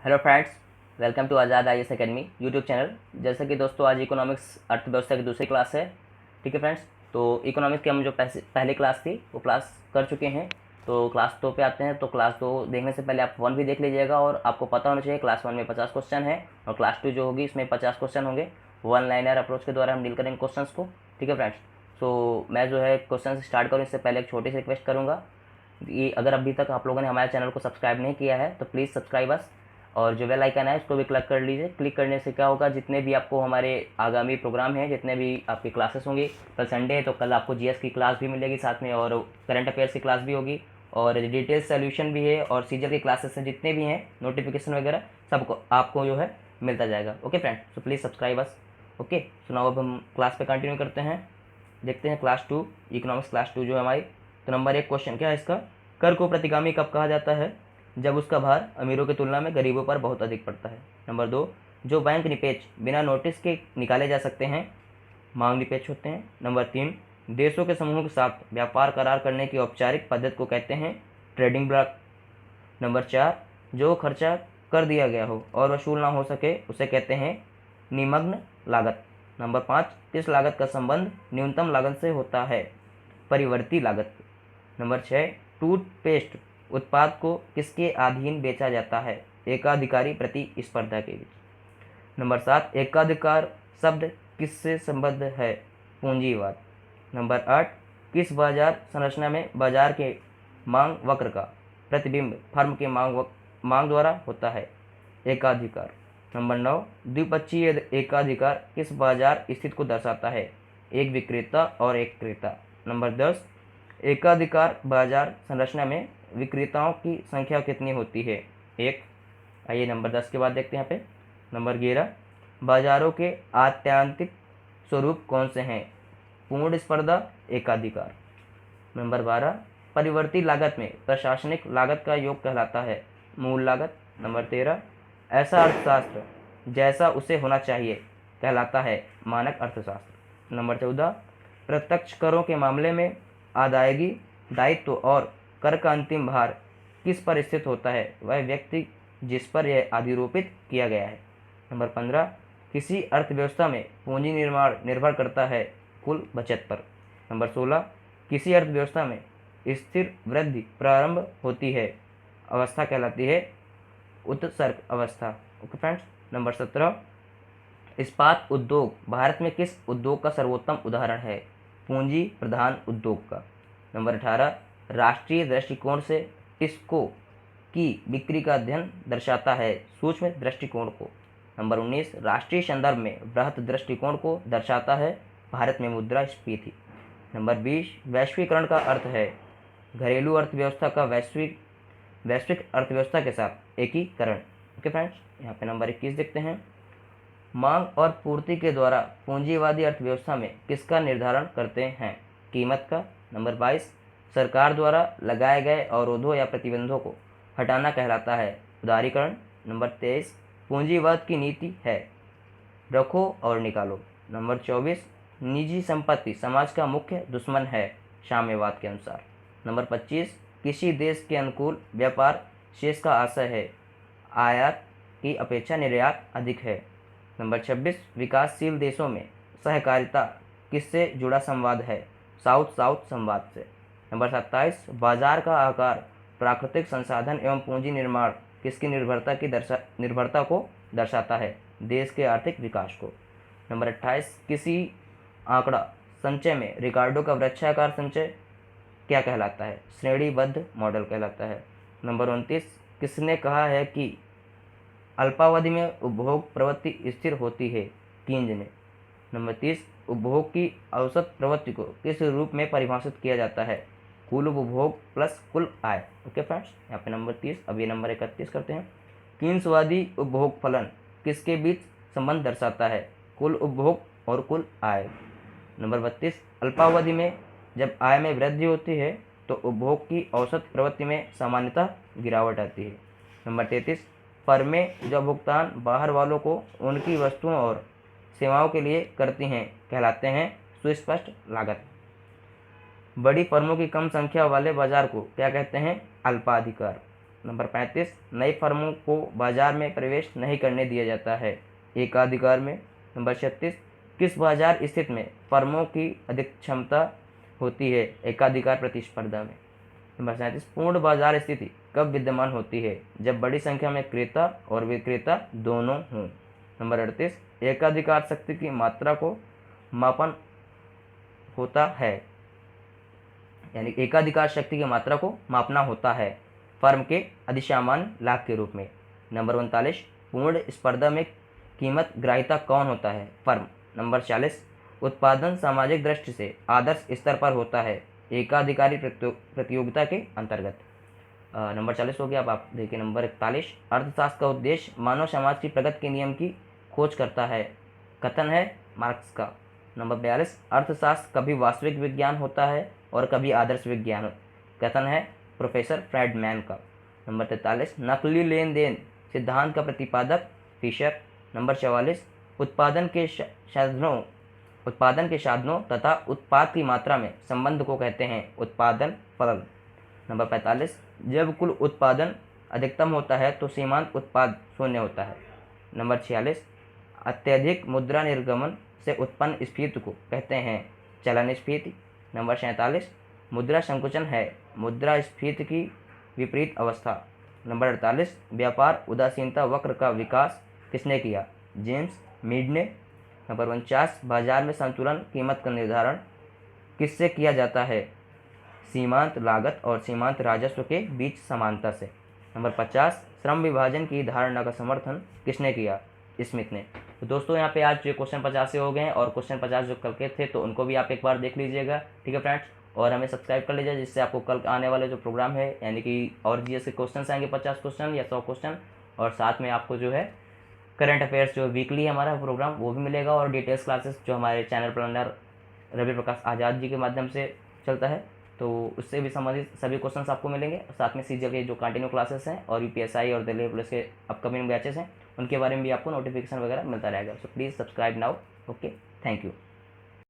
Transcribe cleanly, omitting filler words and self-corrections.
Hello friends, welcome to Azad I S academy YouTube channel. जैसे कि दोस्तों आज इकोनॉमिक्स अर्थव्यवस्था की दूसरी क्लास है। ठीक है फ्रेंड्स, तो इकोनॉमिक्स की हम जो पहली क्लास थी वो क्लास कर चुके हैं। तो क्लास 2 पे आते हैं। तो क्लास 2 देखने से पहले आप 1 भी देख लीजिएगा और आपको पता होना चाहिए क्लास 1 में 50 क्वेश्चन है और क्लास 2 जो होगी इसमें 50 क्वेश्चन होंगे। वन लाइनर अप्रोच के द्वारा हम डील करेंगे क्वेश्चन को। ठीक है फ्रेंड्स, तो मैं जो है क्वेश्चन स्टार्ट करूँ इससे पहले एक छोटी सी रिक्वेस्ट करूँगा कि अगर अभी तक आप लोगों ने हमारे चैनल को सब्सक्राइब नहीं किया है तो प्लीज़ सब्सक्राइब अस, और जो बेल आइकन है उसको भी क्लिक कर लीजिए। क्लिक करने से क्या होगा, जितने भी आपको हमारे आगामी प्रोग्राम हैं, जितने भी आपकी क्लासेस होंगी, कल संडे है तो कल आपको जीएस की क्लास भी मिलेगी साथ में, और करंट अफेयर्स की क्लास भी होगी, और डिटेल सोल्यूशन भी है, और सीजर की क्लासेस हैं जितने भी हैं, नोटिफिकेशन वगैरह सबको आपको जो है मिलता जाएगा। Okay friend, so please subscribe us. Okay, सुनाओ अब हम क्लास पे कंटिन्यू करते हैं। देखते हैं क्लास 2, इकोनॉमिक्स क्लास 2 जो है हमारी। तो नंबर 1 क्वेश्चन क्या है इसका, कर को प्रतिगामी कब कहा जाता है? जब उसका भार अमीरों की तुलना में गरीबों पर बहुत अधिक पड़ता है। नंबर 2, जो बैंक निपेश बिना नोटिस के निकाले जा सकते हैं मांग निपेश होते हैं। नंबर 3, देशों के समूह के साथ व्यापार करार करने की औपचारिक पद्धति को कहते हैं ट्रेडिंग ब्लॉक। नंबर 4, जो खर्चा कर दिया गया हो और वसूल ना हो सके उसे कहते हैं निमग्न लागत। नंबर 5, किस लागत का संबंध न्यूनतम लागत से होता है? परिवर्ती लागत। नंबर 6, टूथपेस्ट उत्पाद को किसके अधीन बेचा जाता है? एकाधिकारी प्रतिस्पर्धा के बीच। नंबर 7, एकाधिकार शब्द किससे संबद्ध है? पूंजीवाद। नंबर 8, किस बाजार संरचना में बाजार के मांग वक्र का प्रतिबिंब फर्म के मांग द्वारा होता है? एकाधिकार। नंबर 9, द्विपक्षीय एकाधिकार किस बाजार स्थिति को दर्शाता है? एक विक्रेता और एक क्रेता। नंबर 10, एकाधिकार बाजार संरचना में विक्रेताओं की संख्या कितनी होती है? एक। आइए नंबर 10 के बाद देखते हैं यहाँ पे। नंबर 11, बाजारों के आत्यांतिक स्वरूप कौन से हैं? पूर्ण स्पर्धा, एकाधिकार। नंबर 12, परिवर्ती लागत में प्रशासनिक लागत का योग कहलाता है मूल लागत। नंबर 13, ऐसा अर्थशास्त्र जैसा उसे होना चाहिए कहलाता है मानक अर्थशास्त्र। नंबर 14, प्रत्यक्ष करों के मामले में अदायगी दायित्व और कर का अंतिम भार किस पर स्थित होता है? वह व्यक्ति जिस पर यह अधिरोपित किया गया है। नंबर 15, किसी अर्थव्यवस्था में पूंजी निर्माण निर्भर करता है कुल बचत पर। नंबर 16, किसी अर्थव्यवस्था में स्थिर वृद्धि प्रारंभ होती है अवस्था कहलाती है उत्सर्ग अवस्था। Okay friends. नंबर 17, इस्पात उद्योग भारत में किस उद्योग का सर्वोत्तम उदाहरण है? पूंजी प्रधान उद्योग का। नंबर 18, राष्ट्रीय दृष्टिकोण से टिस्को की बिक्री का अध्ययन दर्शाता है सूक्ष्म दृष्टिकोण को। नंबर 19, राष्ट्रीय संदर्भ में बृहत दृष्टिकोण को दर्शाता है भारत में मुद्रास्फीति। नंबर 20, वैश्वीकरण का अर्थ है घरेलू अर्थव्यवस्था का वैश्विक अर्थव्यवस्था के साथ एकीकरण। ओके फ्रेंड्स, यहाँ पे नंबर 21 देखते हैं। मांग और पूर्ति के द्वारा पूंजीवादी अर्थव्यवस्था में किसका निर्धारण करते हैं? कीमत का। नंबर 22, सरकार द्वारा लगाए गए अवरोधों या प्रतिबंधों को हटाना कहलाता है उदारीकरण। नंबर 23, पूंजीवाद की नीति है रखो और निकालो। नंबर 24, निजी संपत्ति समाज का मुख्य दुश्मन है साम्यवाद के अनुसार। नंबर 25, किसी देश के अनुकूल व्यापार शेष का आशय है आयात की अपेक्षा निर्यात अधिक है। नंबर 26, विकासशील देशों में सहकारिता किससे जुड़ा संवाद है? साउथ साउथ संवाद से। नंबर 27, बाजार का आकार प्राकृतिक संसाधन एवं पूंजी निर्माण किसकी निर्भरता को दर्शाता है? देश के आर्थिक विकास को। नंबर 28, किसी आंकड़ा संचय में रिकार्डो का वृक्षाकार संचय क्या कहलाता है? श्रेणीबद्ध मॉडल कहलाता है। नंबर 29, किसने कहा है कि अल्पावधि में उपभोग प्रवृत्ति स्थिर होती है? कीन्ज ने। नंबर 30, उपभोग की औसत प्रवृत्ति को किस रूप में परिभाषित किया जाता है? कुल उपभोग प्लस कुल आय। ओके फ्रेंड्स, यहाँ पे नंबर 30। अब ये नंबर 31 करते हैं। कीन्सवादी उपभोग फलन किसके बीच संबंध दर्शाता है? कुल उपभोग और कुल आय। नंबर 32, अल्पावधि में जब आय में वृद्धि होती है तो उपभोग की औसत प्रवृत्ति में सामान्यतः गिरावट आती है। नंबर 33, फर्में जो भुगतान बाहर वालों को उनकी वस्तुओं और सेवाओं के लिए करती हैं कहलाते हैं सुस्पष्ट लागत। बड़ी फर्मों की कम संख्या वाले बाजार को क्या कहते हैं? अल्पाधिकार। नंबर 35, नई फर्मों को बाजार में प्रवेश नहीं करने दिया जाता है, एकाधिकार में। नंबर 36, किस बाजार स्थिति में फर्मों की अधिक क्षमता होती है, एकाधिकार प्रतिस्पर्धा में। नंबर 37, पूर्ण बाजार स्थिति कब विद्यमान होती है, जब बड़ी संख्या में क्रेता और विक्रेता दोनों हों। नंबर 38, एकाधिकार शक्ति की मात्रा को मापन होता है, यानी एकाधिकार शक्ति की मात्रा को मापना होता है फर्म के अधिसामान्य लाभ के रूप में। नंबर 39, पूर्ण स्पर्धा में कीमत ग्राह्यता कौन होता है, फर्म। नंबर 40, उत्पादन सामाजिक दृष्टि से आदर्श स्तर पर होता है, एकाधिकारी प्रतियोगिता के अंतर्गत। नंबर 40 हो गया। अब आप देखिए नंबर 41, अर्थशास्त्र का उद्देश्य मानव समाज की प्रगति के नियम की खोज करता है, कथन है मार्क्स का। नंबर 42, अर्थशास्त्र कभी वास्तविक विज्ञान होता है और कभी आदर्श विज्ञान, कथन है प्रोफेसर फ्रेडमैन का। नंबर 43, नकली लेन देन सिद्धांत का प्रतिपादक फिशर। नंबर 44, उत्पादन के साधनों तथा उत्पाद की मात्रा में संबंध को कहते हैं उत्पादन फलन। नंबर 45, जब कुल उत्पादन अधिकतम होता है तो सीमांत उत्पाद शून्य होता है। नंबर 46, अत्यधिक मुद्रा निर्गमन से उत्पन्न स्फीति को कहते हैं चलन स्फीति। नंबर 47, मुद्रा संकुचन है मुद्रास्फीति की विपरीत अवस्था। नंबर 48, व्यापार उदासीनता वक्र का विकास किसने किया, जेम्स मीड ने। नंबर 49, बाजार में संतुलन कीमत का निर्धारण किससे किया जाता है, सीमांत लागत और सीमांत राजस्व के बीच समानता से। नंबर 50, श्रम विभाजन की धारणा का समर्थन किसने किया, स्मिथ ने। तो दोस्तों यहाँ पे आज क्वेश्चन 50 से हो गए हैं और क्वेश्चन 50 जो कल के थे तो उनको भी आप एक बार देख लीजिएगा, ठीक है फ्रेंड्स। और हमें सब्सक्राइब कर लीजिए जिससे आपको कल आने वाले जो प्रोग्राम है यानी कि और जीएस के क्वेश्चन आएंगे 50 क्वेश्चन या 100 क्वेश्चन, और साथ में आपको जो है करंट अफेयर्स जो वीकली हमारा प्रोग्राम वो भी मिलेगा, और डिटेल्स क्लासेस जो हमारे चैनल प्लानर रवि प्रकाश आज़ाद जी के माध्यम से चलता है तो उससे भी संबंधित सभी क्वेश्चंस आपको मिलेंगे। साथ में सीजीएल के जो कंटिन्यू क्लासेस हैं और यूपीएसआई और दिल्ली पुलिस के अपकमिंग बैचेस हैं उनके बारे में भी आपको नोटिफिकेशन वगैरह मिलता रहेगा। So please subscribe now. Okay, thank you.